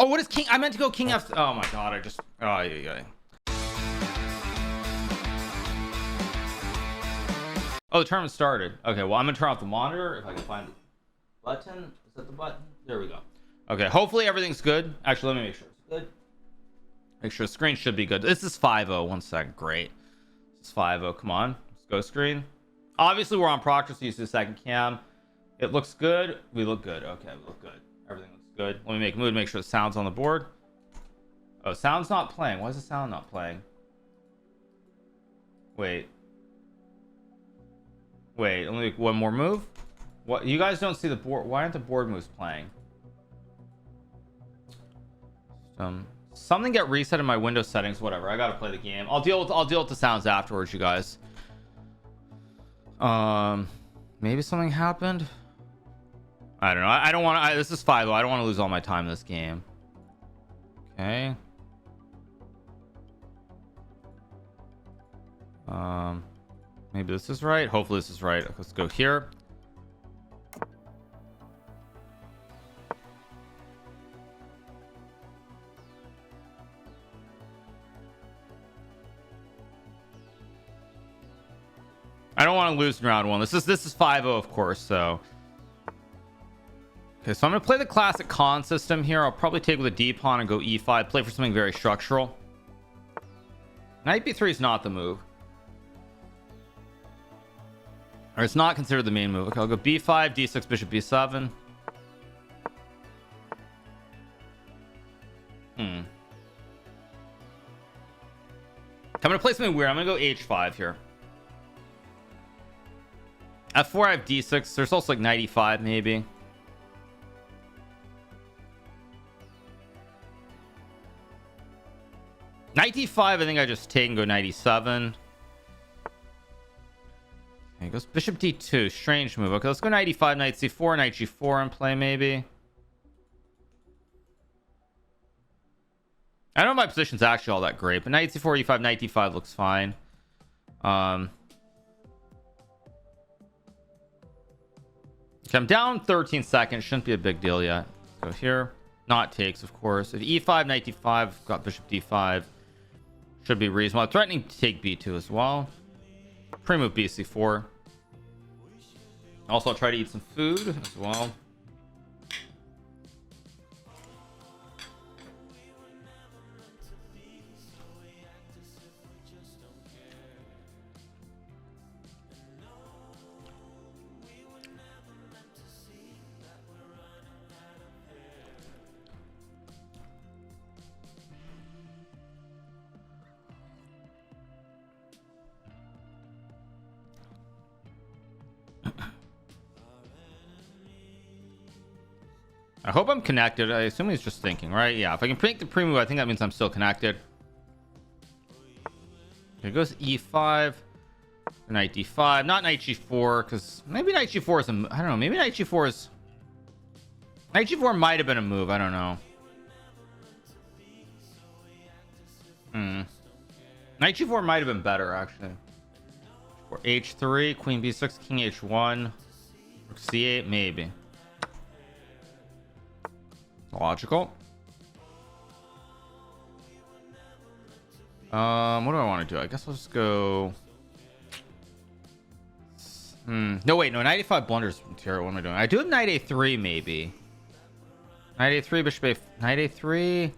what is king? I meant to go king f. Oh my god, I just. Oh yeah. Oh, the tournament started. Okay, well I'm gonna turn off the monitor if I can find the button. Is that the button? There we go. Okay, hopefully everything's good. Actually, let me make sure it's good. Make sure the screen should be good. This is 5.0. 1 second. Great. This is 5.0. Come on, let's go screen. Obviously we're on proctor, so use the second cam. It looks good. We look good. Okay, we look good. Everything looks good. Let me make a move to make sure the sound's on the board. Oh, sound's not playing. Why is the sound not playing? Wait, let me make one more move. What, you guys don't see the board? Why aren't the board moves playing? Something get reset in my Windows settings. Whatever, I gotta play the game. I'll deal with the sounds afterwards, you guys. Maybe something happened. I don't know. I don't want to. This is 5.0. I don't want to lose all my time in this game. Okay. Maybe this is right. Hopefully this is right. Let's go here. I don't want to lose in round one. This is 5.0, of course. So okay, so I'm gonna play the classic con system here. I'll probably take with a D pawn and go E5. Play for something very structural. Knight B3 is not the move, or it's not considered the main move. Okay, I'll go B5, D6, Bishop B7. I'm gonna play something weird. I'm gonna go H5 here. F4, I have D6. There's also like knight E5 maybe. Knight D5, I think I just take and go knight E7. Okay, goes Bishop D2. Strange move. Okay, let's go knight E5, knight C4, knight G4 in play maybe. I don't know if my position's actually all that great, but knight C4, E5, knight D5 looks fine. Okay, I'm down 13 seconds. Shouldn't be a big deal yet. Let's go here. Not takes, of course. If E5, knight D5, got Bishop D5. Should be reasonable. I'm threatening to take B2 as well. Pre-move BC4. Also, I'll try to eat some food as well. I hope I'm connected. I assume he's just thinking, right? Yeah, if I can make the pre-move, I think that means I'm still connected. Here goes E5, knight D5, not knight G4, because maybe knight G4 is I don't know, maybe knight G4 might have been a move. I don't know. Knight G4 might have been better actually. Or H3, queen B6, king H1, C8 maybe. Logical. What do I want to do? I guess I'll just go. No, wait, no, knight A5 blunders material. What am I doing? I do have knight A3 maybe. Knight A3, bishop A, knight A3.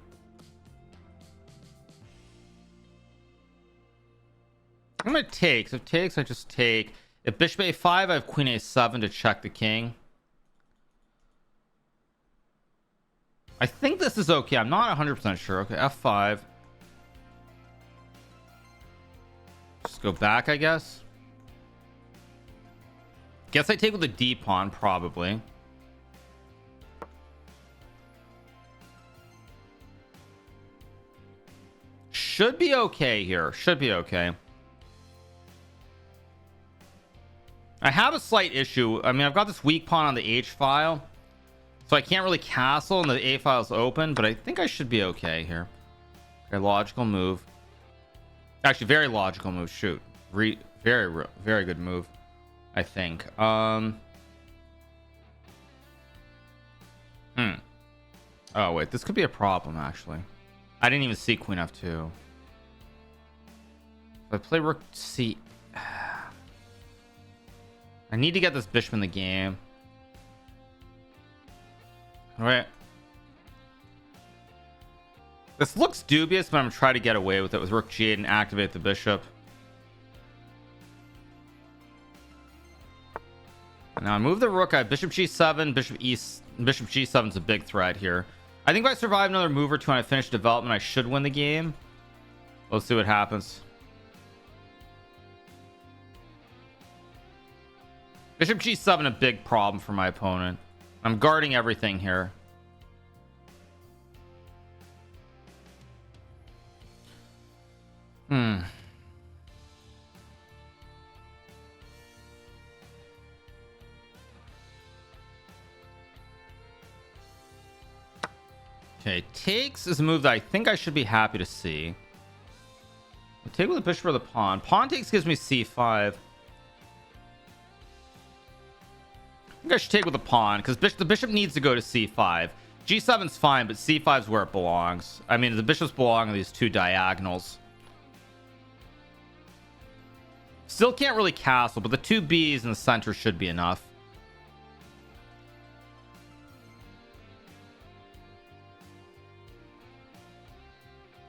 I'm gonna take. So if it takes, I just take. If bishop A5, I have queen A7 to check the king. I think this is okay. I'm not 100% sure. Okay, F5. Just go back, I guess. Guess I take with a D pawn, probably. Should be okay here. Should be okay. I have a slight issue. I mean, I've got this weak pawn on the H file. So I can't really castle and the A file's open, but I think I should be okay here. Very logical move. Actually, very logical move. Shoot. Very good move, I think. Oh wait, this could be a problem actually. I didn't even see queen f2. If I play rook c, I need to get this bishop in the game. All right. This looks dubious, but I'm gonna try to get away with it with rook g8 and activate the bishop. Now I move the rook. I have bishop g7, bishop g7 is a big threat here. I think if I survive another move or two and I finish development, I should win the game. Let's see what happens. Bishop g7, a big problem for my opponent. I'm guarding everything here. Okay, takes is a move that I think I should be happy to see. I'll take with the bishop or the pawn. Pawn takes gives me c5. I think I should take with the pawn because the bishop needs to go to c5. g7's fine, but c5 is where it belongs. I mean, the bishops belong on these two diagonals. Still can't really castle, but the two b's in the center should be enough.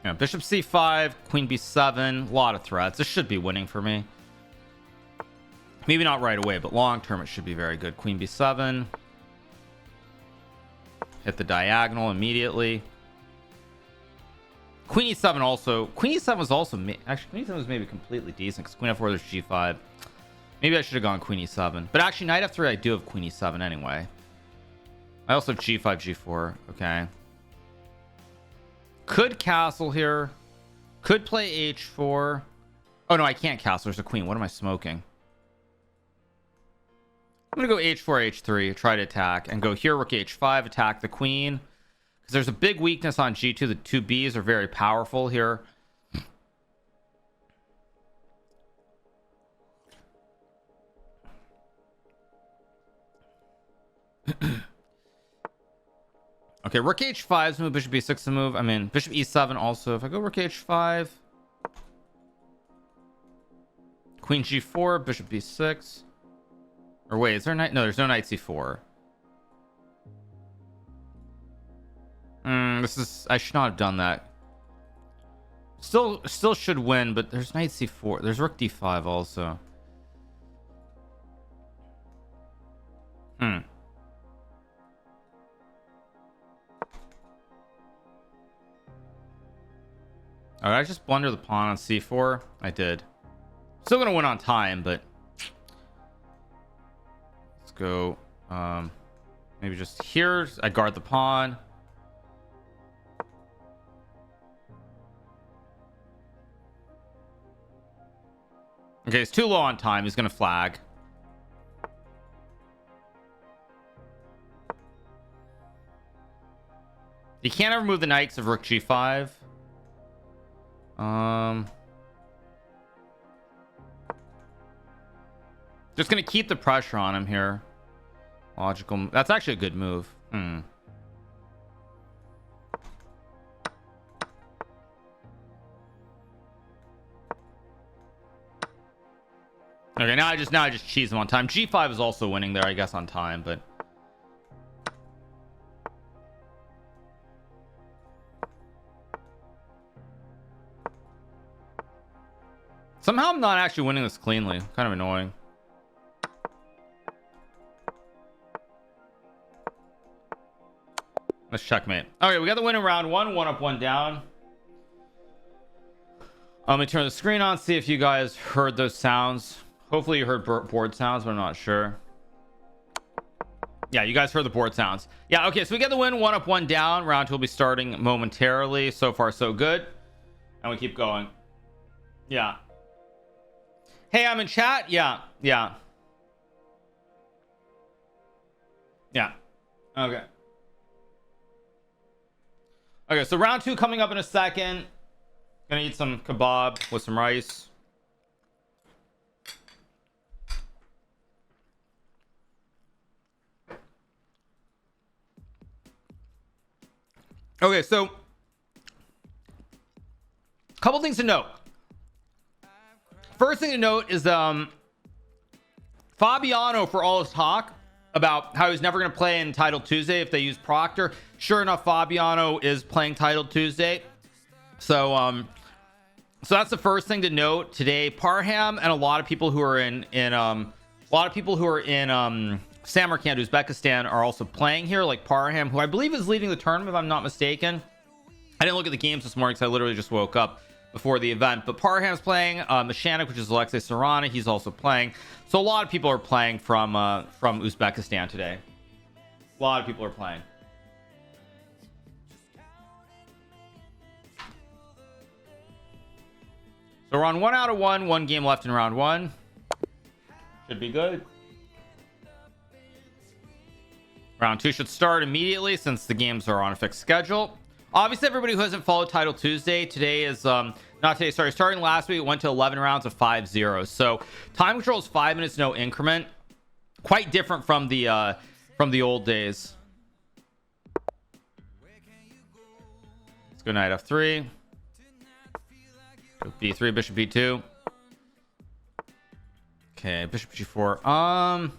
Yeah, bishop c5, queen b7, a lot of threats. This should be winning for me. Maybe not right away, but long term it should be very good. Queen b7. Hit the diagonal immediately. Queen e7 also. Queen e7 was also actually queen e7 was maybe completely decent because queen f4 there's g5. Maybe I should have gone queen e7, but actually knight f3 I do have queen e7 anyway. I also have g5 g4. Okay. Could castle here. Could play h4. Oh no, I can't castle. There's a queen. What am I smoking? I'm gonna go h4 h3, try to attack, and go here rook h5, attack the queen, because there's a big weakness on g2. The two b's are very powerful here. Okay, rook h5 is move, bishop b6 to move. I mean, bishop e7 also. If I go rook h5, queen g4, bishop b6. Or wait, is there knight? No, there's no knight c4. This is, I should not have done that. Still should win, but there's knight c4. There's rook d5 also. Okay, I just blunder the pawn on c4. I did. Still gonna win on time, but let's go. Maybe just here. I guard the pawn. Okay, it's too low on time. He's gonna flag. You can't ever move the knights of rook g5. Just gonna keep the pressure on him here. Logical. That's actually a good move. Okay, now I just cheese him on time. G5 is also winning there, I guess, on time, but somehow I'm not actually winning this cleanly. Kind of annoying. Let's checkmate. Okay, we got the win in round one. One up, one down. Let me turn the screen on, see if you guys heard those sounds. Hopefully you heard board sounds, but I'm not sure. Yeah, you guys heard the board sounds. Yeah, okay, so we get the win. One up, one down. Round two will be starting momentarily. So far, so good. And we keep going. Yeah. Hey, I'm in chat. Yeah. Okay. Okay, so round two coming up in a second. Gonna eat some kebab with some rice. Okay, so a couple things to note. First thing to note is Fabiano, for all his talk about how he's never going to play in Title Tuesday if they use Proctor, sure enough, Fabiano is playing Title Tuesday. So that's the first thing to note today. Parham and a lot of people who are in Samarkand, Uzbekistan, are also playing here, like Parham, who I believe is leading the tournament if I'm not mistaken. I didn't look at the games this morning because I literally just woke up before the event, but Parham's playing. Mashanik, which is Alexei Sarana, he's also playing. So a lot of people are playing from Uzbekistan today. A lot of people are playing. So we're on 1 out of 1, 1 game left in round 1. Should be good. Round 2 should start immediately since the games are on a fixed schedule. Obviously, everybody who hasn't followed Title Tuesday, today is not today, sorry, starting last week, it went to 11 rounds of 5-0. So time control is 5 minutes, no increment. Quite different from the old days. Let's go knight f3. Go b3, bishop b2. Okay, bishop g4. I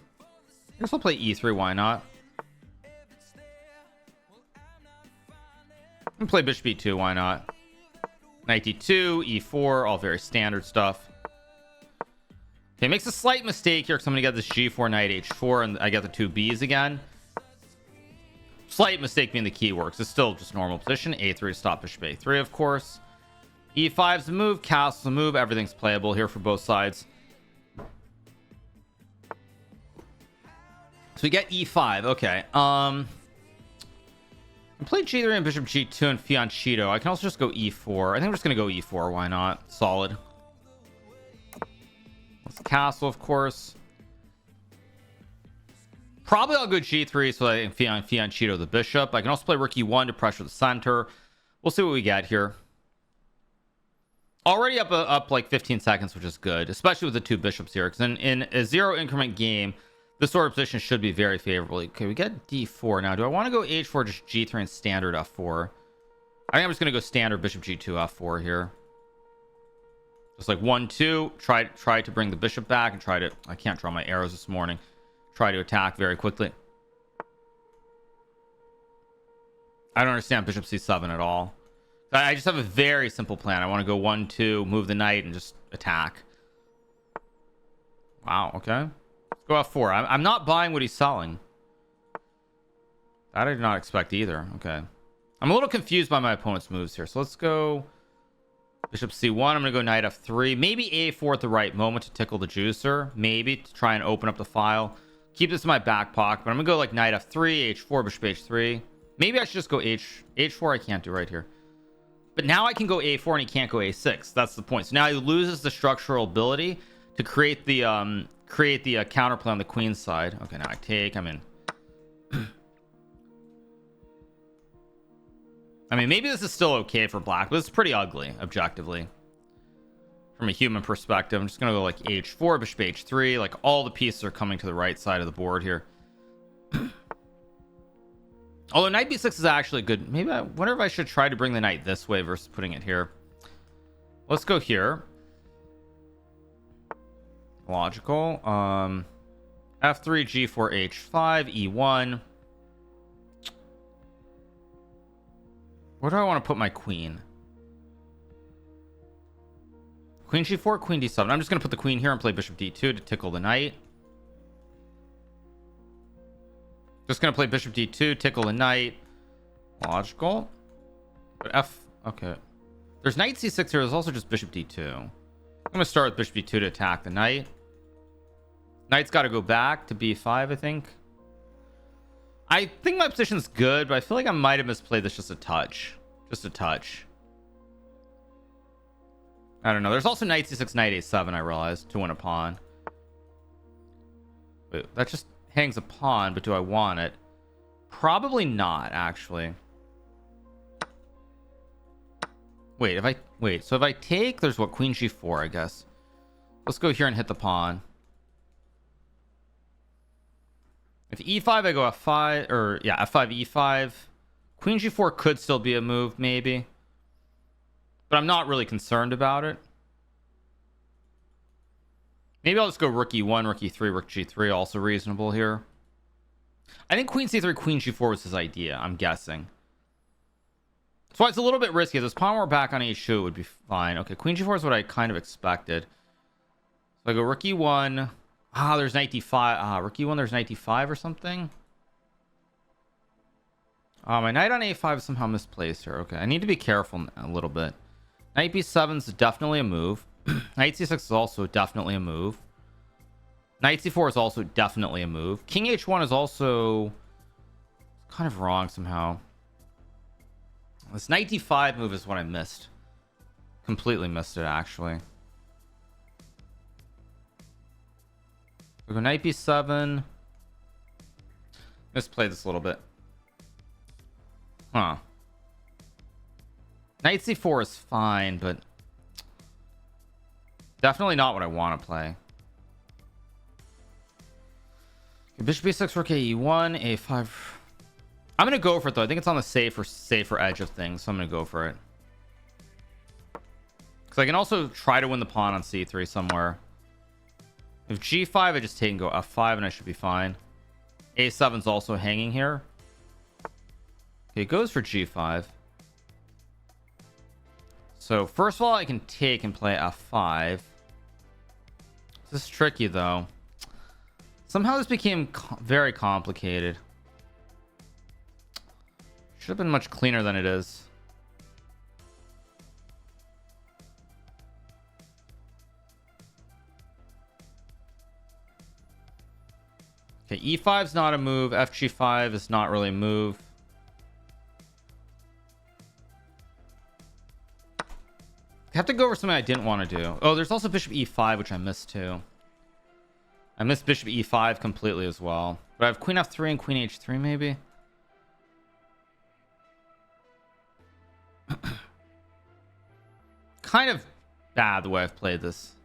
guess I'll play e3, why not? I'm gonna play bishop b2, why not? Knight d2, e4, all very standard stuff. Okay, makes a slight mistake here because I'm gonna get this g4, knight h4, and I get the 2 b's again. Slight mistake being the key works. It's still just normal position. a3 to stop bishop a3, of course. e5's the move, castle's the move. Everything's playable here for both sides. So we get e5. Okay. I played g3 and bishop g2 and fianchetto. I can also just go e4. I think I'm just gonna go e4. Why not? Solid. Let's castle, of course. Probably I'll go g3 so I can fianchetto the bishop. I can also play rook e1 to pressure the center. We'll see what we get here. Already up like 15 seconds, which is good, especially with the 2 bishops here, because in a 0 increment game, this sort of position should be very favorable. Okay, we get d4 now. Do I want to go h4, just g3 and standard f4? I think I'm just going to go standard bishop g2 f4 here. Just like 1-2. Try to bring the bishop back and try to... I can't draw my arrows this morning. Try to attack very quickly. I don't understand bishop c7 at all. I just have a very simple plan. I want to go 1-2, move the knight, and just attack. Wow, okay. Let's go f4. I'm not buying what he's selling. That I did not expect either. Okay. I'm a little confused by my opponent's moves here. So let's go bishop c1. I'm going to go knight f3. Maybe a4 at the right moment to tickle the juicer. Maybe to try and open up the file. Keep this in my back pocket. But I'm going to go like knight f3, h4, bishop h3. Maybe I should just go h4. I can't do right here. But now I can go a4 and he can't go a6. That's the point. So now he loses the structural ability to create the counterplay on the queen side. Okay, now I take. I'm in. I mean, maybe this is still okay for black, but it's pretty ugly, objectively. From a human perspective, I'm just going to go like h4, bishop h3. Like, all the pieces are coming to the right side of the board here. Although knight b6 is actually good. Maybe I wonder if I should try to bring the knight this way versus putting it here. Let's go here. Logical. F3, G4, H5, E1. Where do I want to put my queen? Queen G4, Queen D7. I'm just going to put the queen here and play bishop D2 to tickle the knight. Just going to play bishop D2, tickle the knight. Logical. But okay. There's knight C6 here. There's also just bishop D2. I'm going to start with bishop D2 to attack the knight. Knight's got to go back to B5, I think. I think my position's good, but I feel like I might have misplayed this just a touch. Just a touch. I don't know. There's also knight C6, knight A7, I realized, to win a pawn. Wait, that just hangs a pawn, but do I want it? Probably not, actually. Wait, so if I take, there's what, queen G4, I guess. Let's go here and hit the pawn. If E5, I go F5, or yeah, F5, E5. Queen g4 could still be a move, maybe, but I'm not really concerned about it. Maybe I'll just go rook e1, rook e3, rook g3, also reasonable here. I think queen c3, queen g4 was his idea, I'm guessing. So it's a little bit risky. If this pawn were back on h2, it would be fine. Okay, queen g4 is what I kind of expected. So I go rook e1. Ah, there's knight d5. Ah, rook e1, there's knight d5 or something. My knight on a5 is somehow misplaced here. Okay, I need to be careful a little bit. Knight b7 is definitely a move. Knight c6 is also definitely a move. Knight c4 is also definitely a move. King h1 is also kind of wrong somehow. This knight d5 move is what I missed. Completely missed it, actually. We go knight b7. Misplayed this a little bit. Huh. Knight c4 is fine, but definitely not what I want to play. Okay, bishop b6, rook e1, a5. I'm gonna go for it though. I think it's on the safer edge of things, so I'm gonna go for it. Because I can also try to win the pawn on c3 somewhere. If g5, I just take and go f5, and I should be fine. a7's also hanging here. Okay, it goes for g5. So first of all, I can take and play f5. This is tricky though. Somehow this became very complicated. Should have been much cleaner than it is. Okay, e5 is not a move. fg5 is not really a move. I have to go over something I didn't want to do. Oh, there's also bishop e5, which I missed too. I missed bishop e5 completely as well. But I have queen f3 and queen h3 maybe. Kind of bad the way I've played this.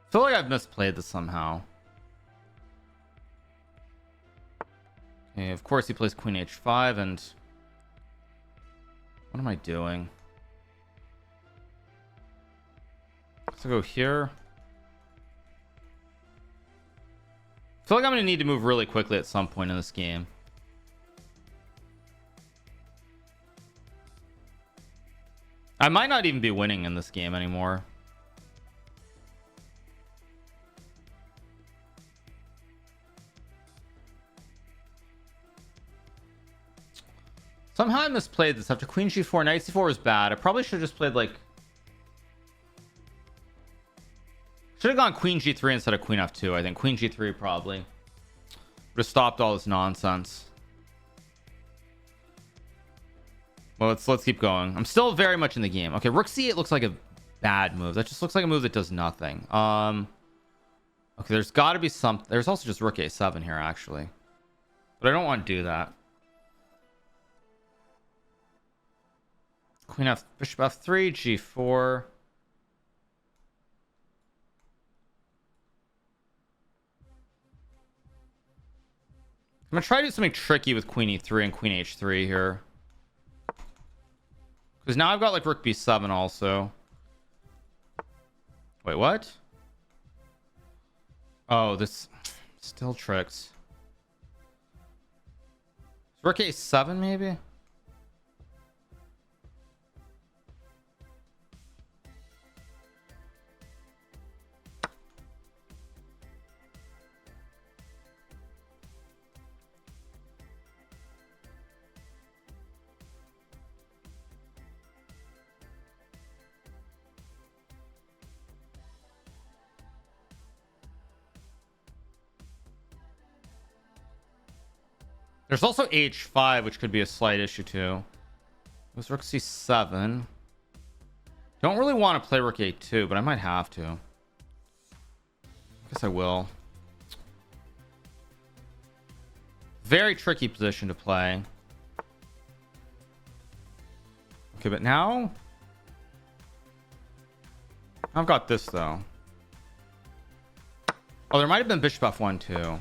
I feel like I've misplayed this somehow. Okay, of course he plays queen h5, and what am I doing? So go here. I feel like I'm gonna need to move really quickly at some point in this game. I might not even be winning in this game anymore. Somehow I misplayed this. After queen g4, knight c4 was bad. I probably should have just played like... Should have gone queen g3 instead of queen f2. I think queen g3 probably would have stopped all this nonsense. Well, let's keep going. I'm still very much in the game. Okay, rook c8 looks like a bad move. That just looks like a move that does nothing. Okay, there's got to be some... There's also just rook a7 here, actually. But I don't want to do that. Queen f, bishop f3, g4. I'm gonna try to do something tricky with queen e3 and queen h3 here. Because now I've got like rook b7 also. Wait, what? Oh, this still tricks. Rook a7 maybe? There's also h5, which could be a slight issue too. It was rook c7. Don't really want to play rook a2, but I might have to. I guess I will. Very tricky position to play. Okay, but now I've got this though. Oh, there might have been bishop f1 too.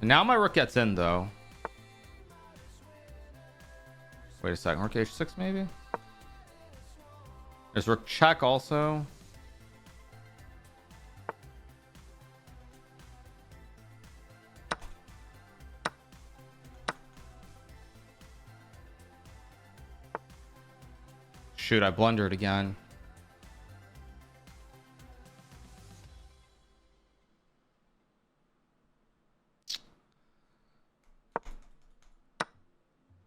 Now my rook gets in though. Wait a second, rook h6 maybe. There's rook check also. Shoot, I blundered again.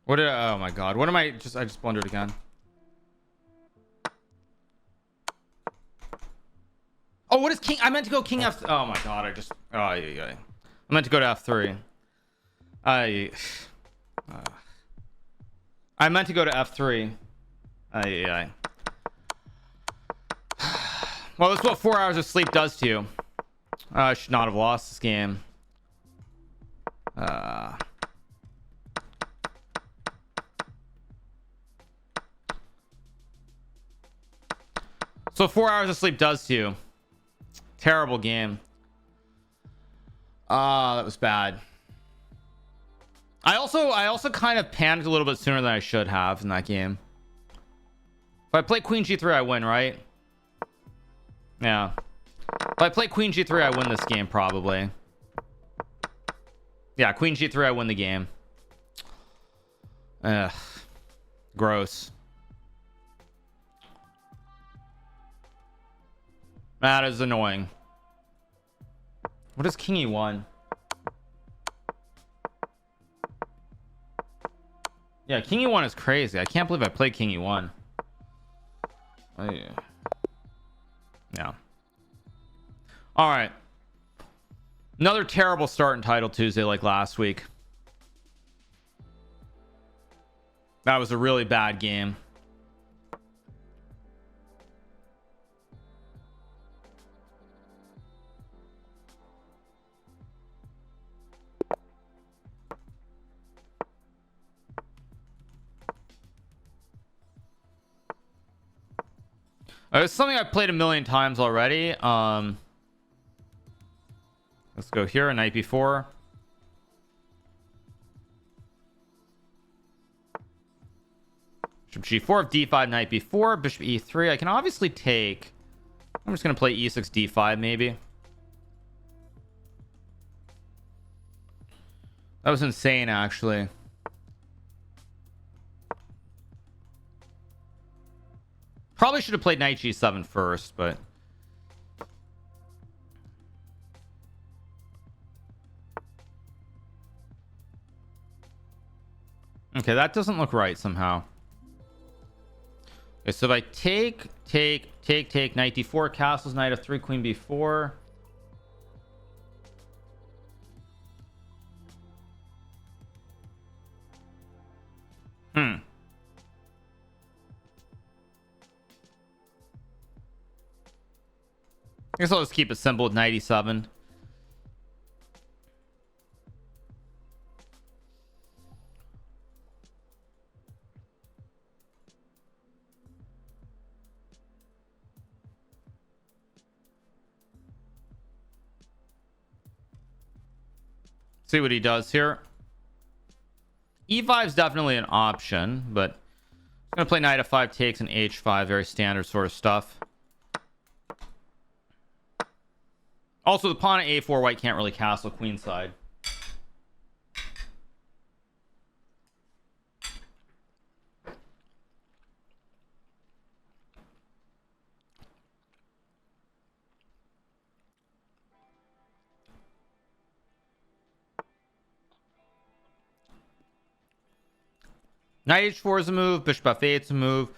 What did I, oh my god, what am I just blundered again. Oh, what is king? I meant to go king f. Oh my god, oh yeah. I meant to go to f3. I meant to go to f3. Yeah. Well, that's what 4 hours of sleep does to you. I should not have lost this game. So 4 hours of sleep does to you. Terrible game. That was bad. I also kind of panicked a little bit sooner than I should have in that game. If I play queen g3, I win, right? Yeah. If I play queen g3, I win this game probably. Yeah, queen g3, I win the game. Ugh. Gross. That is annoying. What is king e1? Yeah, king e1 is crazy. I can't believe I played king e1. Yeah. All right. Another terrible start in Title Tuesday like last week. That was a really bad game. It's something I've played a million times already. Let's go here, knight b4. Bishop g4, d5, knight b4, bishop e3. I can obviously take. I'm just gonna play e6, d5 maybe. That was insane, actually. Probably should have played knight g7 first, but okay, that doesn't look right somehow. Okay, so if I take knight d4, castles, knight f3, queen b4. I guess I'll just keep it simple with knight e7. See what he does here. e5 is definitely an option, but I'm gonna play knight f5 takes and h5, very standard sort of stuff. Also, the pawn at a4, white can't really castle queenside. Knight h4 is a move. Bishop f8 is a move.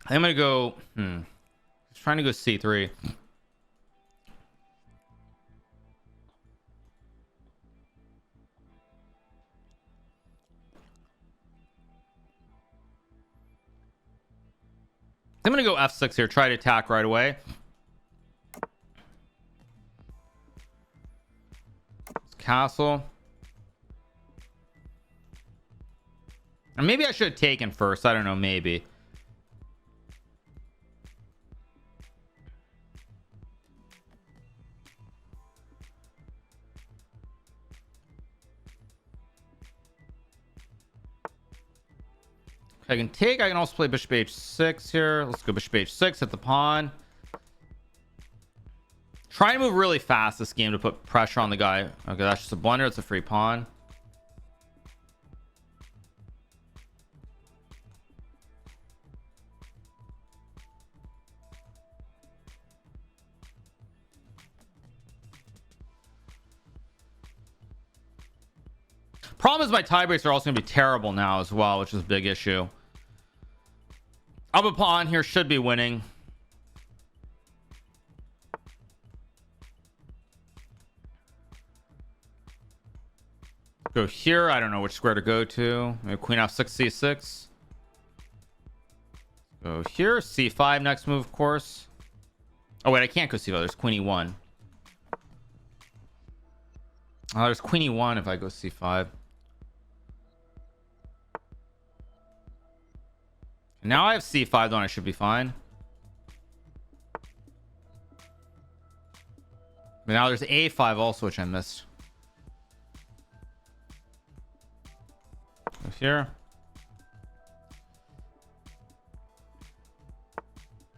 I'm gonna go. Just trying to go c3. I'm gonna go f6 here. Try to attack right away. Castle. And maybe I should have taken first. I don't know. Maybe. I can take. I can also play bishop h6 here. Let's go bishop h6 at the pawn. Try to move really fast this game to put pressure on the guy. Okay, that's just a blunder. It's a free pawn. Problem is my tie breaks are also going to be terrible now as well, which is a big issue. Up a pawn here should be winning. Go here. I don't know which square to go to. Maybe queen f6 c6. Go here. c5 next move, of course. Oh wait, I can't go c5. There's queen e1. Oh, there's queen e1 if I go c5. Now I have c5 though, and I should be fine. But now there's a5 also, which I missed. Go here.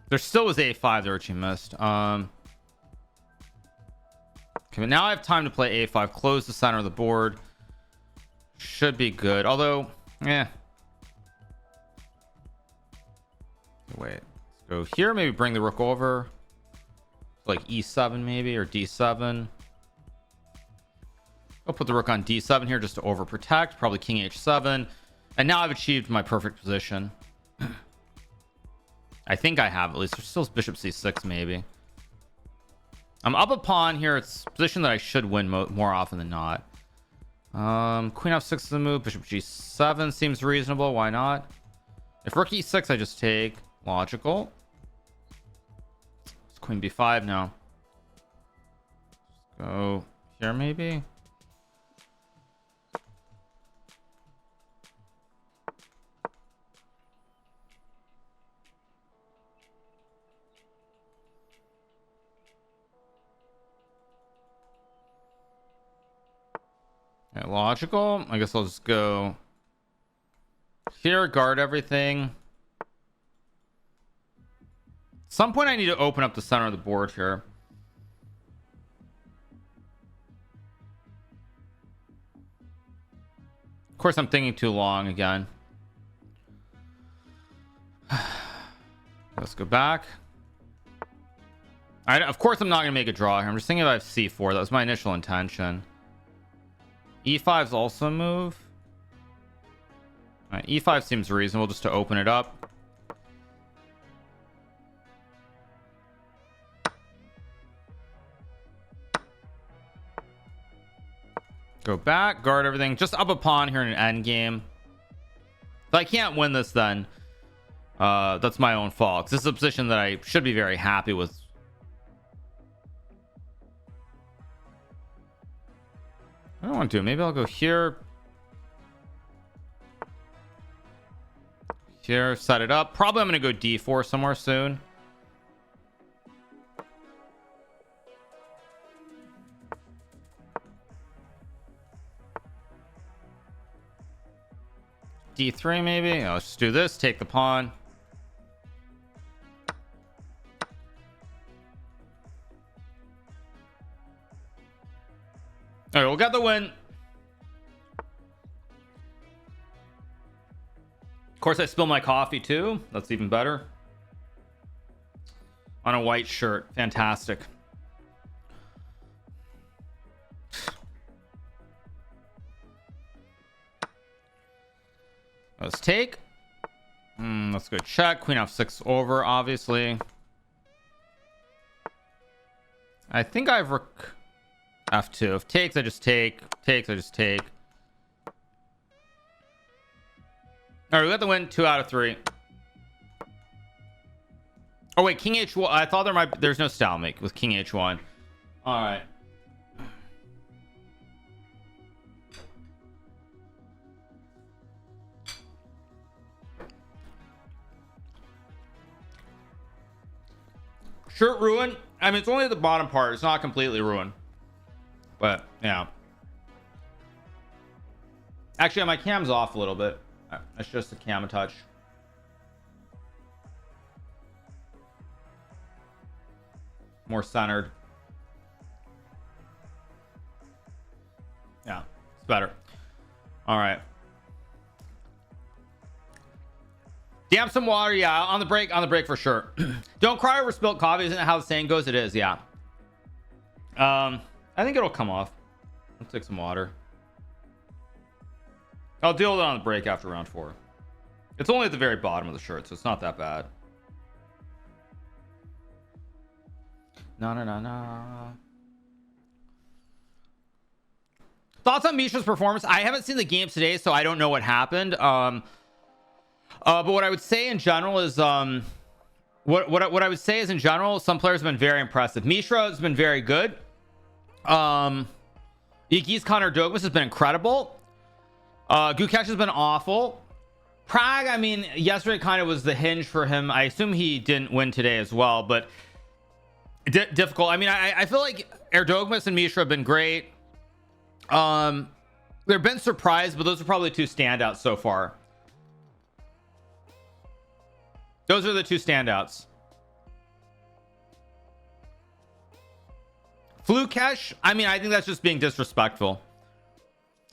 There still was a5 there, which you missed. Okay, but now I have time to play a5. Close the center of the board. Should be good. Although, yeah. Wait, let's go here. Maybe bring the rook over, like e7 maybe, or d7. I'll put the rook on d7 here just to overprotect. Probably king h7, and now I've achieved my perfect position. I think I have, at least. There's still bishop c6 maybe. I'm up a pawn here. It's a position that I should win more often than not. Queen f6 is the move. Bishop g7 seems reasonable. Why not? If rook e6, I just take. Logical. It's queen b5 now. Let's go here maybe. Okay, logical. I guess I'll just go here, guard everything. At some point I need to open up the center of the board here. Of course, I'm thinking too long again. Let's go back. Of course, I'm not going to make a draw here. I'm just thinking if I have c4. That was my initial intention. e5 is also a move. All right, e5 seems reasonable just to open it up. Go back, guard everything, just up a pawn here in an end game. If I can't win this, then that's my own fault, 'cause this is a position that I should be very happy with. I don't want to. Maybe I'll go here. Here, set it up. Probably I'm going to go d4 somewhere soon. d3 maybe. Yeah, let's just do this. Take the pawn. All right, we got the win. Of course, I spilled my coffee too. That's even better. On a white shirt. Fantastic. Let's take. Let's go check. Queen f6 over, obviously. I think I have rook f2. If takes, I just take. Takes, I just take. All right, we got the win. 2 out of 3. Oh wait, king h1. I thought there's no stalemate with king h1. All right. Shirt ruined. I mean, it's only the bottom part. It's not completely ruined. But yeah. Actually, my cam's off a little bit. That's just the cam a touch. more centered. Yeah, it's better. All right. Damn some water. Yeah, on the break for sure. Don't cry over spilt coffee. Isn't that how the saying goes? It is. Yeah. I think it'll come off. Let's take some water. I'll deal with it on the break after round 4. It's only at the very bottom of the shirt, so it's not that bad. No. Thoughts on Misha's performance? I haven't seen the game today, so I don't know what happened. But what I would say in general is what I would say is in general, some players have been very impressive. Mishra has been very good. Iki's Connor Dogmas has been incredible. Gukesh has been awful. Prague, I mean, yesterday kind of was the hinge for him. I assume he didn't win today as well, but difficult. I mean, I feel like Erdogmas and Mishra have been great. They've been surprised, but those are probably 2 standouts so far. Those are the 2 standouts. Flukesh, I mean, I think that's just being disrespectful.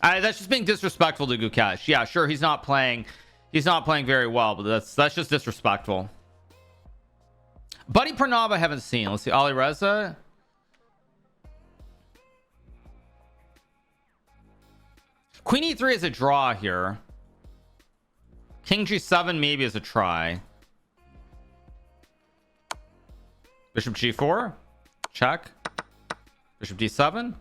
That's just being disrespectful to Gukesh. Yeah, sure, he's not playing very well, but that's just disrespectful. Buddy Pranav I haven't seen. Let's see. Ali Reza. Queen E3 is a draw here. King G7 maybe is a try. Bishop G4. Check. Bishop D7.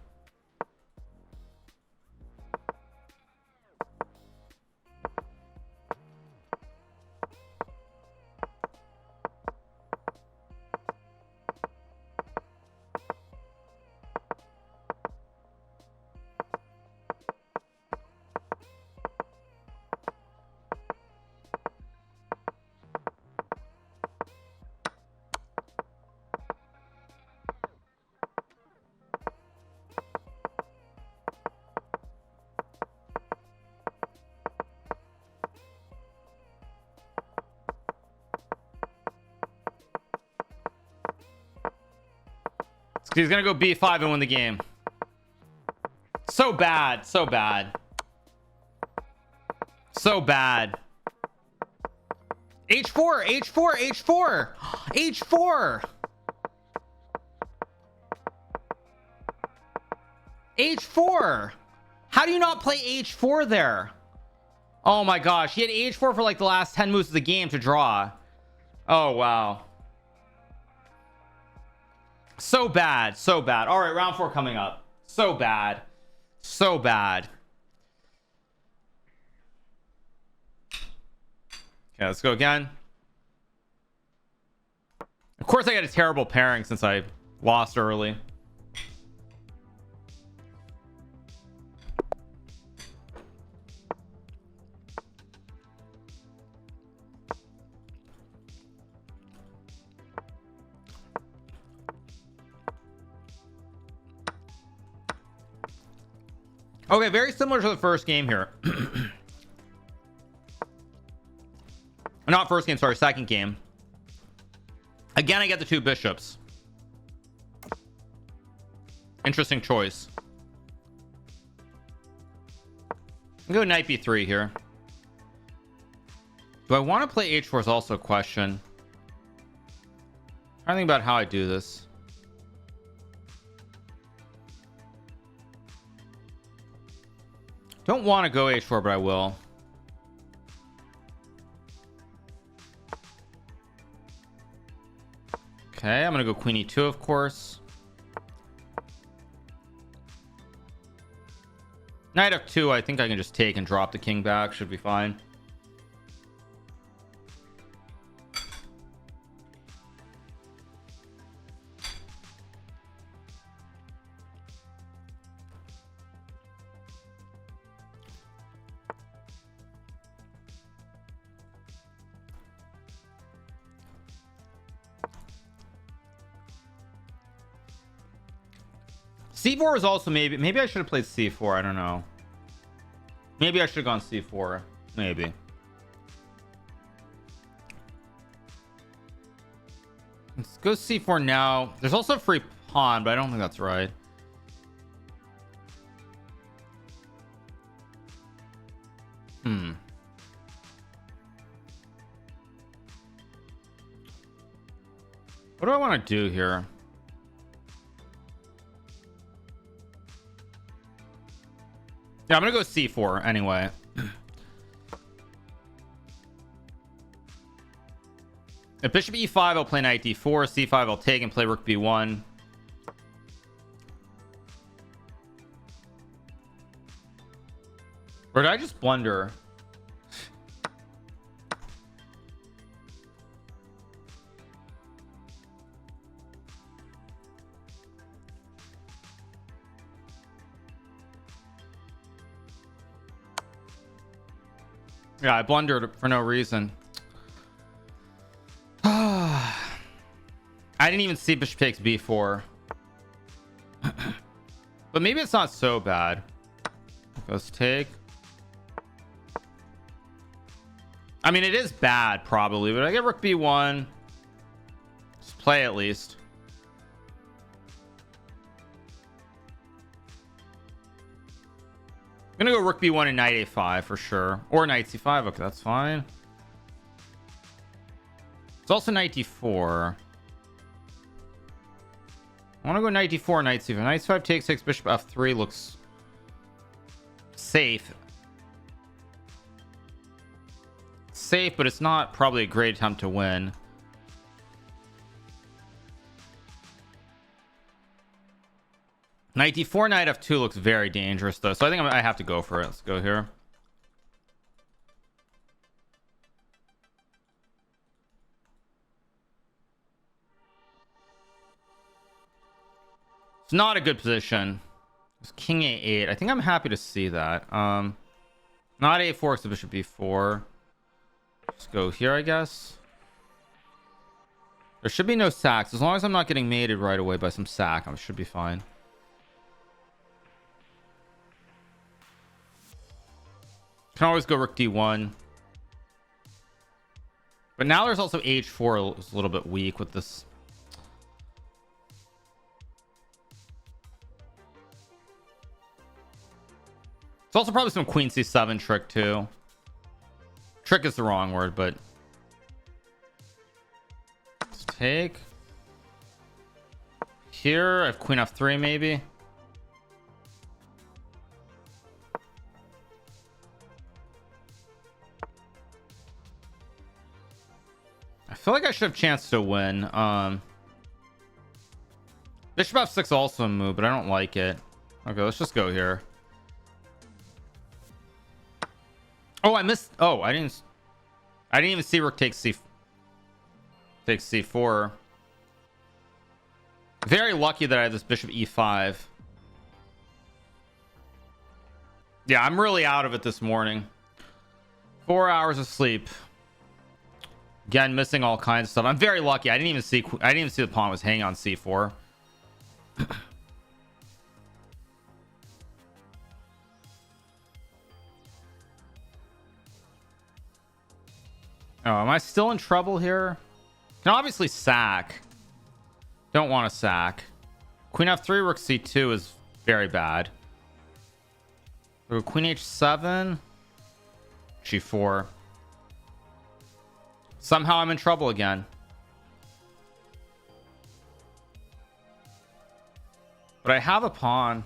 He's gonna go B5 and win the game. So bad, so bad, so bad. H4, H4, H4, H4, H4. How do you not play H4 there? Oh my gosh, he had H4 for like the last 10 moves of the game to draw. Oh wow. So bad, so bad. All right, round 4 coming up. So bad, so bad. Okay, let's go again. Of course I got a terrible pairing since I lost early. Okay, very similar to the first game here. Not first game, sorry, second game. Again, I get the 2 bishops. Interesting choice. I'll go knight b3 here. Do I want to play h4 is also a question. I'm trying to think about how I do this. Don't want to go h4, but I will. Okay, I'm gonna go queen e2, of course. Knight f2, I think I can just take and drop the king back. Should be fine. C4 is also maybe I should have played C4. I don't know. Maybe I should have gone C4. Maybe. Let's go c4 now. There's also a free pawn, but I don't think that's right. What do I want to do here? Yeah, I'm gonna go c4 anyway. If bishop e5, I'll play knight d4. c5, I'll take and play rook b1. Or did I just blunder? Yeah, I blundered for no reason. I didn't even see bishop takes b4. But maybe it's not so bad. Let's take. I mean, it is bad probably, but I get rook b1. Just play at least. I'm gonna go rook b1 and knight a5 for sure, or knight c5. Okay, that's fine. It's also knight d4. I want to go knight d4, knight c5. Knight c5 takes 6, bishop f3 looks safe. Safe, but it's not probably a great attempt to win. Knight d4, knight f2 looks very dangerous though, so I think I have to go for it. Let's go here. It's not a good position. It's king a8. I think I'm happy to see that. Not a4, so bishop b4. Let's go here, I guess. There should be no sacks. As long as I'm not getting mated right away by some sack, I should be fine. Can always go rook d1. But now there's also h4 is a little bit weak with this. It's also probably some queen c7 trick too. Trick is the wrong word, but let's take. Here I have queen f3 maybe. I feel like I should have chance to win. Bishop f6 also a move, but I don't like it. Okay, let's just go here. Oh, I missed. Oh, I didn't even see rook takes c4. Very lucky that I had this bishop e5. Yeah, I'm really out of it this morning. 4 hours of sleep. Again, missing all kinds of stuff. I'm very lucky. I didn't even see the pawn was hanging on c4. Oh, am I still in trouble here? Can obviously sack. Don't want to sack. Queen f3, rook c2 is very bad. So queen h7, g4. Somehow I'm in trouble again. But I have a pawn.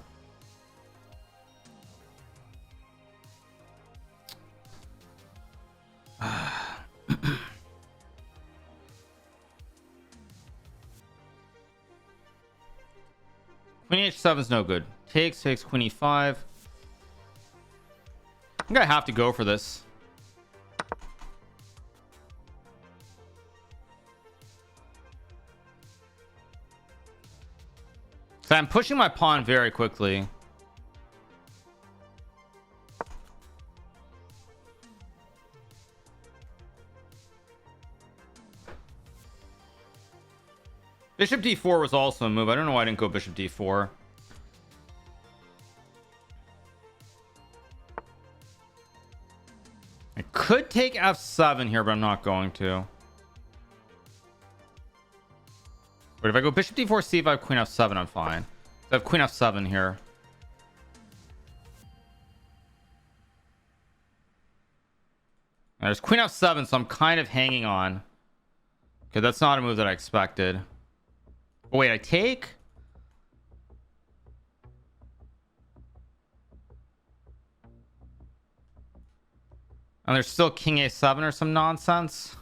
Queen h7 is no good. Takes queen e5. I think I have to go for this. So I'm pushing my pawn very quickly. Bishop d4 was also a move. I don't know why I didn't go bishop d4. I could take f7 here, but I'm not going to. But if I go bishop d4 c5 queen f7, I'm fine. I have queen f7 here. There's queen f7, so I'm kind of hanging on. Okay, that's not a move that I expected. Oh, wait, I take? And there's still king a7 or some nonsense.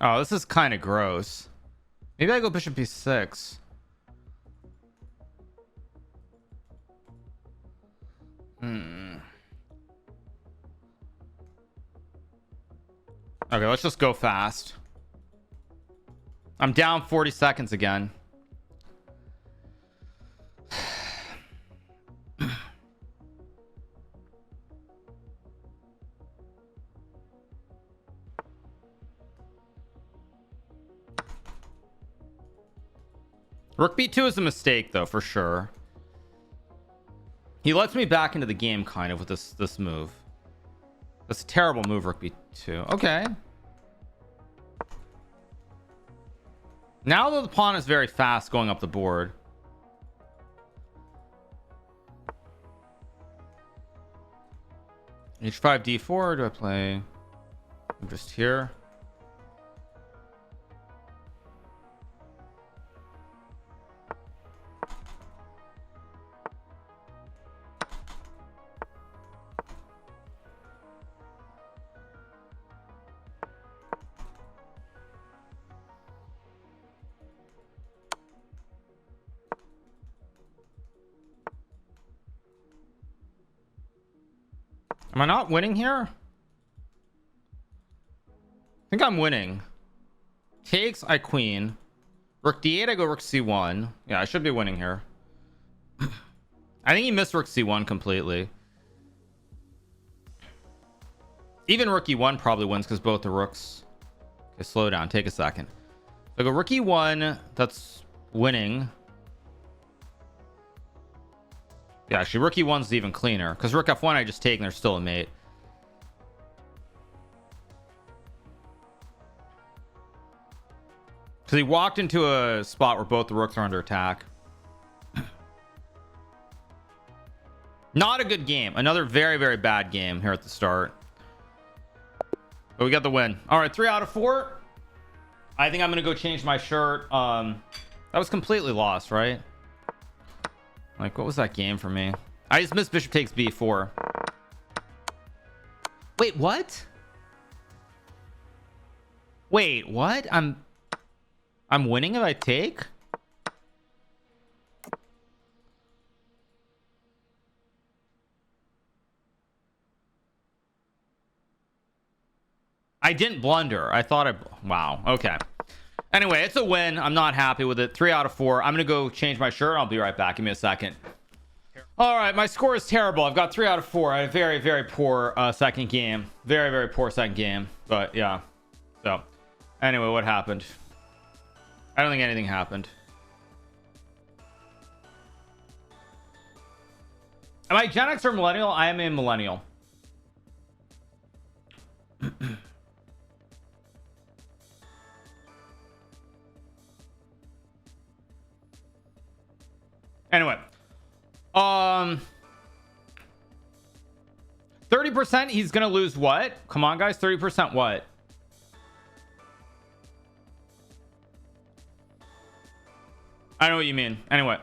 Oh, this is kind of gross. Maybe I go bishop b6. Okay, let's just go fast. I'm down 40 seconds again. Rook b2 is a mistake, though, for sure. He lets me back into the game, kind of, with this move. That's a terrible move, Rook b2. Okay. Now that the pawn is very fast going up the board. h5 d4. Do I play? I'm just here. Am I not winning here? I think I'm winning. Takes, I queen. Rook d8, I go rook c1. Yeah, I should be winning here. I think he missed rook c1 completely. Even rook e1 probably wins because both the rooks. Okay, slow down. Take a second. So I go rook e1. That's winning. Yeah, actually, rook e1's even cleaner because rook f1 I just take and there's still a mate. Because he walked into a spot where both the rooks are under attack. Not a good game. Another very, very bad game here at the start. But we got the win. All right, 3 out of 4. I think I'm going to go change my shirt. That was completely lost, right? Like, what was that game for me? I just missed bishop takes b4. Wait, what? Wait, what? I'm winning if I take? I didn't blunder. I thought wow. Okay. Anyway, it's a win. I'm not happy with it. 3 out of 4. I'm gonna go change my shirt. I'll be right back. Give me a second. All right, my score is terrible. I've got 3 out of 4. I had a very, very poor second game. Very, very poor second game. But yeah. So anyway, what happened? I don't think anything happened. Am I Gen X or millennial? I am a millennial. Anyway, 30%, he's gonna lose what? Come on, guys, 30% what? I know what you mean. Anyway.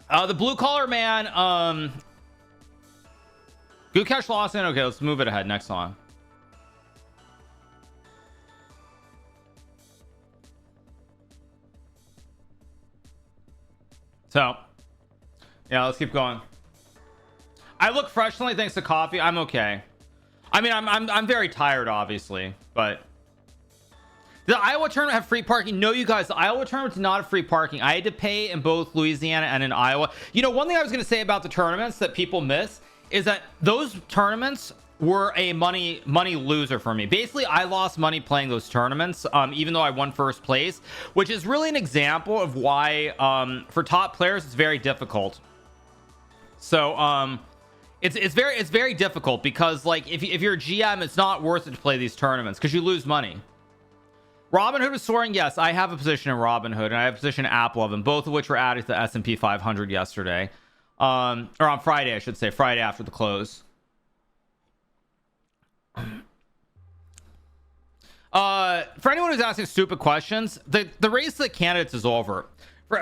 The blue collar man, Gukesh Lawson. Okay, let's move it ahead. Next song. So, yeah, let's keep going. I look fresh tonight thanks to coffee. I'm okay. I mean, I'm very tired, obviously, but the Iowa tournament have free parking? No, you guys, the Iowa tournament did not have free parking. I had to pay in both Louisiana and in Iowa. You know, one thing I was going to say about the tournaments that people miss is that those tournaments were a money loser for me. Basically, I lost money playing those tournaments, even though I won first place, which is really an example of why for top players it's very difficult. So It's very difficult because like if you're a GM, it's not worth it to play these tournaments because you lose money. Robinhood is soaring. Yes, I have a position in Robinhood and I have a position in AppLovin, both of which were added to the S&P 500 yesterday, or on Friday, I should say, Friday after the close. For anyone who's asking stupid questions, the race to the candidates is over.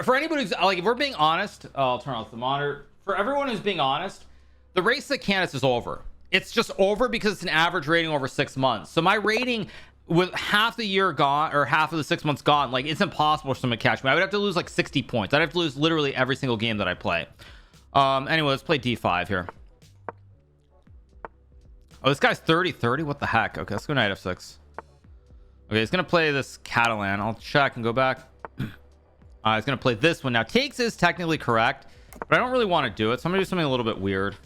For anybody who's like, if we're being honest, I'll turn off the monitor. For everyone who's being honest, the race to the candidates is over. It's just over because it's an average rating over 6 months. So my rating with half the year gone or half of the 6 months gone, like it's impossible for someone to catch me. I would have to lose like 60 points. I'd have to lose literally every single game that I play. Anyway, let's play D5 here. Oh, this guy's 30-30. What the heck? Okay, let's go knight F6. Okay, he's gonna play this Catalan. I'll check and go back. He's gonna play this one. Now takes is technically correct, but I don't really want to do it, so I'm gonna do something a little bit weird.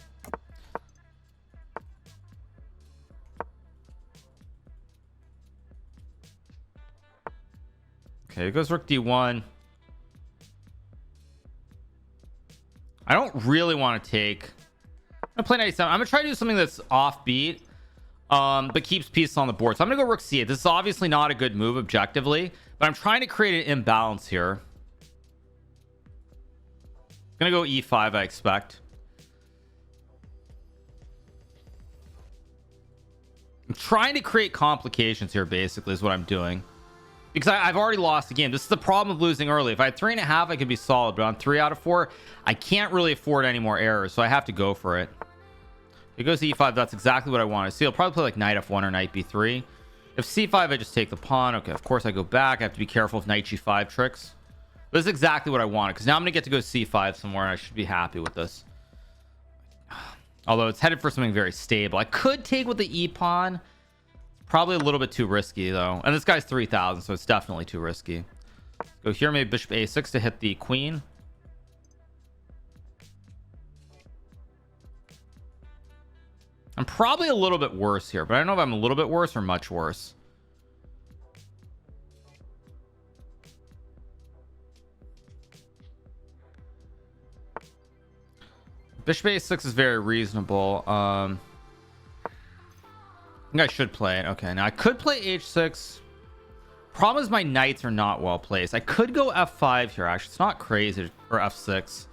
Okay, it goes rook d1. I don't really want to take. I'm gonna play knight e7. I'm gonna try to do something that's offbeat, but keeps pieces on the board. So I'm gonna go rook c8. This is obviously not a good move objectively, but I'm trying to create an imbalance here. Gonna go e5, I expect. I'm trying to create complications here, basically, is what I'm doing. Because I've already lost the game. This is the problem of losing early. If I had 3.5, I could be solid, but on 3 out of 4, I can't really afford any more errors, so I have to go for it. It goes e5. That's exactly what I want to see. I'll probably play like knight f1 or knight b3. If c5, I just take the pawn. Okay, of course I go back. I have to be careful of knight g5 tricks. This is exactly what I wanted, because now I'm going to get to go c5 somewhere, and I should be happy with this. Although it's headed for something very stable. I could take with the e-pawn. Probably a little bit too risky, though. And this guy's 3,000, so it's definitely too risky. Go here, maybe bishop a6 to hit the queen. I'm probably a little bit worse here, but I don't know if I'm a little bit worse or much worse. Bishop a6 is very reasonable. I think I should play it. Okay, now I could play h6. Problem is my knights are not well placed. I could go f5 here, actually. It's not crazy. Or f6.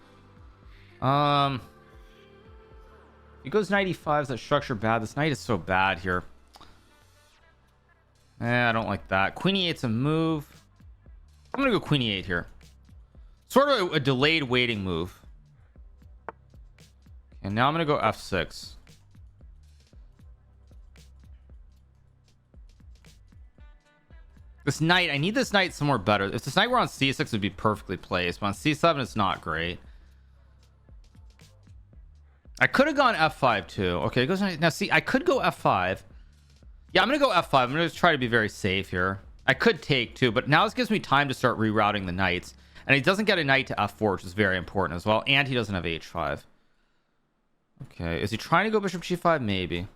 He goes knight e5. Is that structure bad? This knight is so bad here. I don't like that. Queen e8's a move. I'm gonna go queen e8 here. Sort of a delayed waiting move. And now I'm gonna go f6. This knight, I need this knight somewhere better. If this knight were on c6, it would be perfectly placed, but on c7 it's not great. I could have gone f5 too. Okay, it goes now. See, I could go f5. Yeah, I'm gonna go f5. I'm gonna just try to be very safe here. I could take too, but now this gives me time to start rerouting the knights, and he doesn't get a knight to f4, which is very important as well, and he doesn't have h5. Okay, is he trying to go bishop g5? Maybe. Do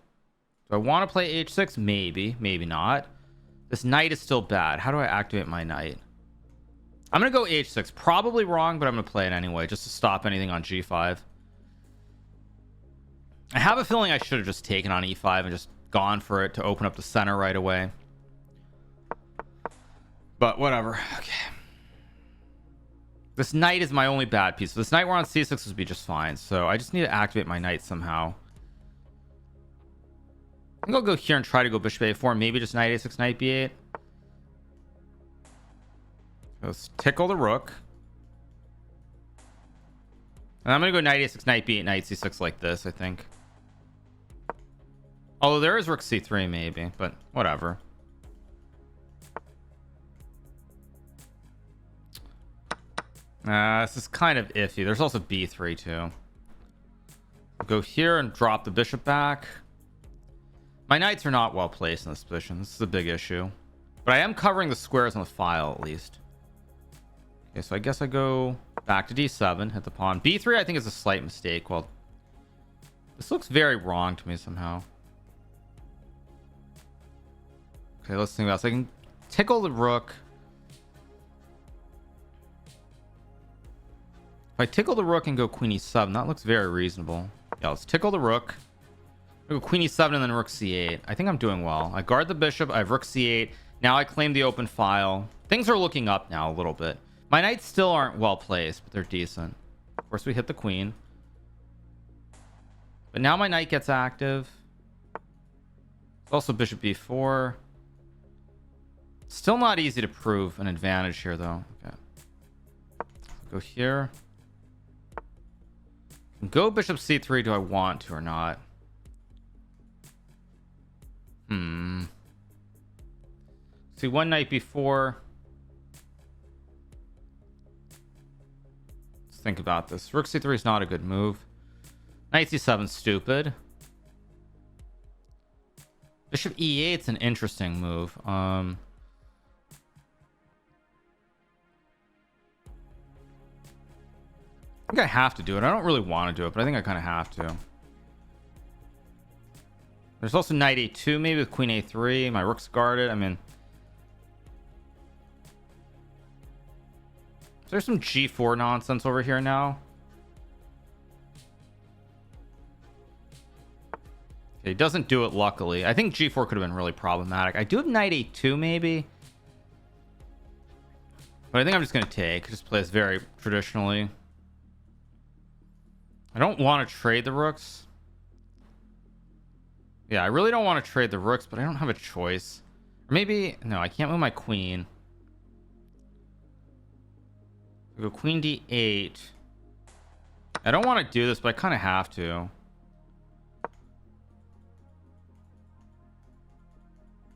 I want to play h6? Maybe, maybe not. This knight is still bad. How do I activate my knight? I'm gonna go h6. Probably wrong, but I'm gonna play it anyway, just to stop anything on g5. I have a feeling I should have just taken on e5 and just gone for it to open up the center right away. But whatever. Okay. This knight is my only bad piece. If this knight were on c6 would be just fine. So I just need to activate my knight somehow. I think I'll go here and try to go bishop a4. Maybe just knight a6, knight b8. Let's tickle the rook. And I'm going to go knight a6, knight b8, knight c6 like this, I think. Although there is rook c3 maybe, but whatever. This is kind of iffy. There's also b3 too. Go here and drop the bishop back. My knights are not well placed in this position. This is a big issue. But I am covering the squares on the file at least. Okay, so I guess I go back to d7, hit the pawn. b3 I think is a slight mistake. Well, this looks very wrong to me somehow. Okay, let's think about this. I can tickle the rook. If I tickle the rook and go queen e7, that looks very reasonable. Yeah, let's tickle the rook. Go queen e7 and then rook c8. I think I'm doing well. I guard the bishop. I have rook c8. Now I claim the open file. Things are looking up now a little bit. My knights still aren't well placed, but they're decent. Of course, we hit the queen. But now my knight gets active. Also bishop b4. Still not easy to prove an advantage here, though. Okay. Go here. Go bishop c3. Do I want to or not? See, one knight b4. Let's think about this. Rook c3 is not a good move. Knight c7 stupid. Bishop e8 is an interesting move. I think I have to do it. I don't really want to do it, but I think I kind of have to. There's also knight a2 maybe with queen a3. My rook's guarded. I mean, there's some g4 nonsense over here now. Okay, he doesn't do it luckily. I think g4 could have been really problematic. I do have knight a2 maybe, but I think I'm just going to take. Just play this very traditionally. I don't want to trade the rooks. Yeah, I really don't want to trade the rooks, but I don't have a choice. Or maybe no, I can't move my queen. I'll go queen d8. I don't want to do this, but I kind of have to.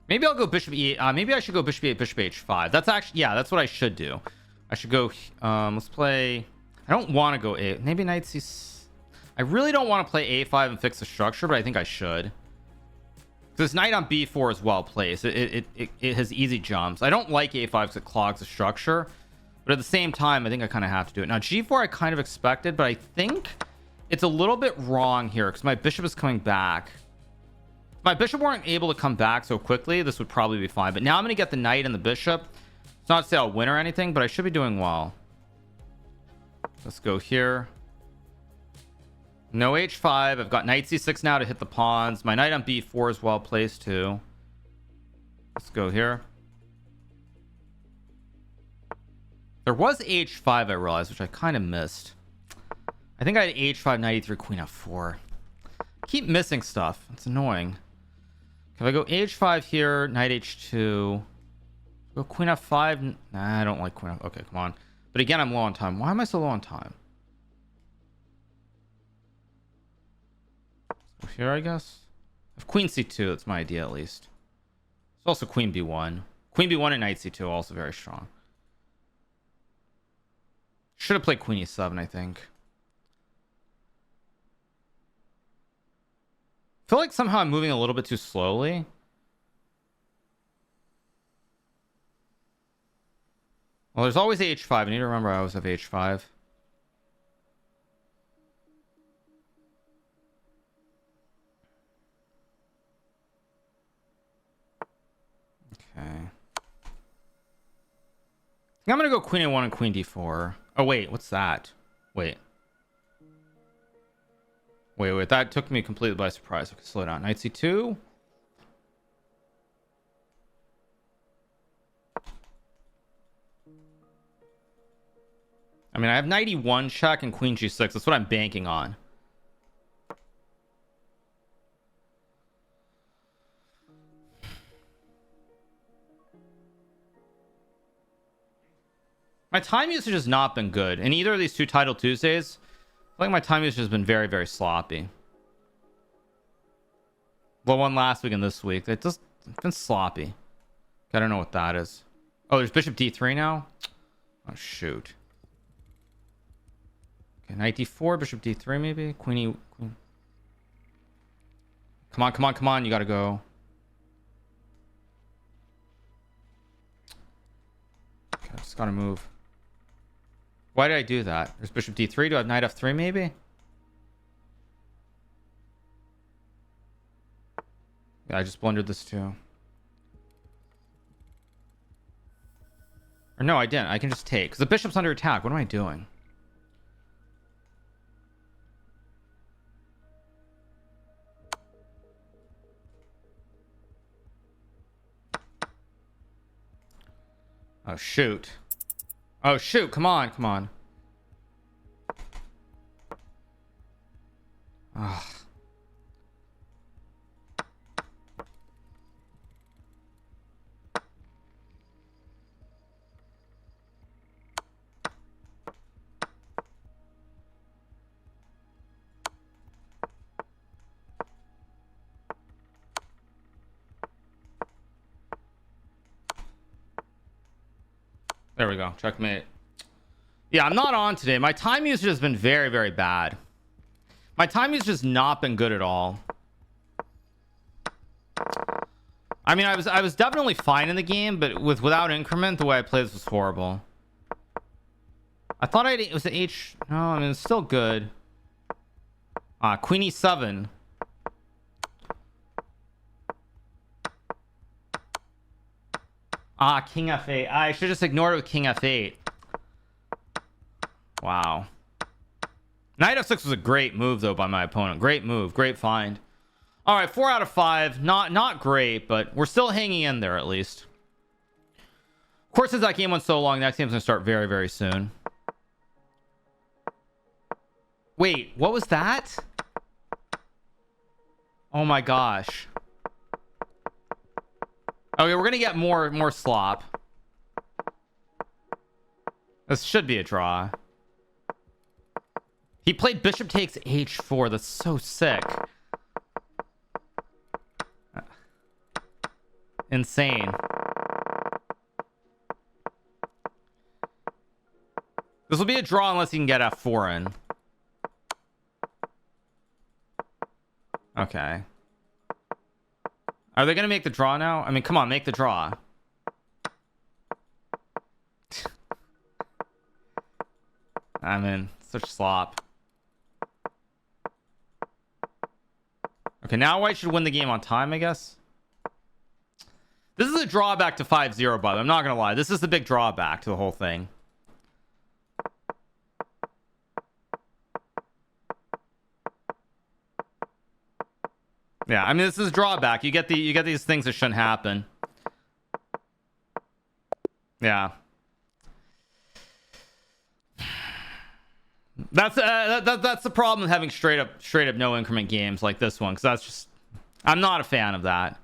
Maybe I'll go bishop e8. Maybe I should go bishop e8, bishop h5. That's actually, yeah, that's what I should do. I should go. Let's play. I don't want to go a. Maybe knight c. I really don't want to play a5 and fix the structure, but I think I should. This knight on b4 is well placed. It has easy jumps. I don't like a5 because it clogs the structure, but at the same time, I think I kind of have to do it. Now g4 I kind of expected, but I think it's a little bit wrong here because my bishop is coming back. If my bishop weren't able to come back so quickly, this would probably be fine. But now I'm going to get the knight and the bishop. It's not to say I'll win or anything, but I should be doing well. Let's go here. No h5. I've got knight c6 now to hit the pawns. My knight on b4 is well placed too. Let's go here. There was h5 I realized, which I kind of missed. I think I had h5, knight e3, queen f4. Keep missing stuff. It's annoying. If I go h5 here, knight h2, go queen f5. Nah, I don't like queen f. Okay, come on. But again, I'm low on time. Why am I so low on time? Here, I guess. If queen c2, that's my idea at least. It's also queen b1. Queen b1 and knight c2 also very strong. Should have played queen e7, I think. I feel like somehow I'm moving a little bit too slowly. Well, there's always h5. I need to remember I always have h5. Okay. I'm gonna go queen a1 and queen d4. Oh wait, what's that? Wait, that took me completely by surprise. Okay, slow down. Knight c2. I mean, I have knight e1 check and queen g6. That's what I'm banking on. My time usage has not been good. In either of these two Title Tuesdays, I feel like my time usage has been very, very sloppy. Well, one last week and this week. It's been sloppy. I don't know what that is. Oh, there's bishop d3 now? Oh, shoot. Okay, knight d4, bishop d3 maybe? Queen. Come on, come on, come on. You gotta go. Okay, just gotta move. Why did I do that? There's bishop d3. Do I have knight f3 maybe? Yeah, I just blundered this too. Or no, I didn't. I can just take. Because the bishop's under attack. What am I doing? Oh shoot. Oh shoot, come on, come on. Ugh. There we go. Checkmate. Yeah, I'm not on today. My time usage has been very, very bad. My time usage has not been good at all. I mean, I was definitely fine in the game, but without increment, the way I played this was horrible. I thought it was the H. No, I mean, it's still good. Queen E7. King F8. I should just ignore it with King F8. Wow. Knight F6 was a great move though by my opponent. Great move, great find. All right, 4 out of 5. Not great, but we're still hanging in there at least. Of course, since that game went so long, next game's gonna start very, very soon. Wait, what was that? Oh my gosh. Okay, we're gonna get more slop. This should be a draw. He played bishop takes h4. That's so sick. Insane. This will be a draw unless he can get f4 in. Okay. Are they gonna make the draw now? I mean, come on, make the draw. I mean, such slop. Okay, now white should win the game on time, I guess. This is a drawback to 5-0, by the way. I'm not gonna lie. This is the big drawback to the whole thing. Yeah, I mean, this is a drawback. You get these things that shouldn't happen. Yeah. That's the problem with having straight up no increment games like this one, because that's just, I'm not a fan of that.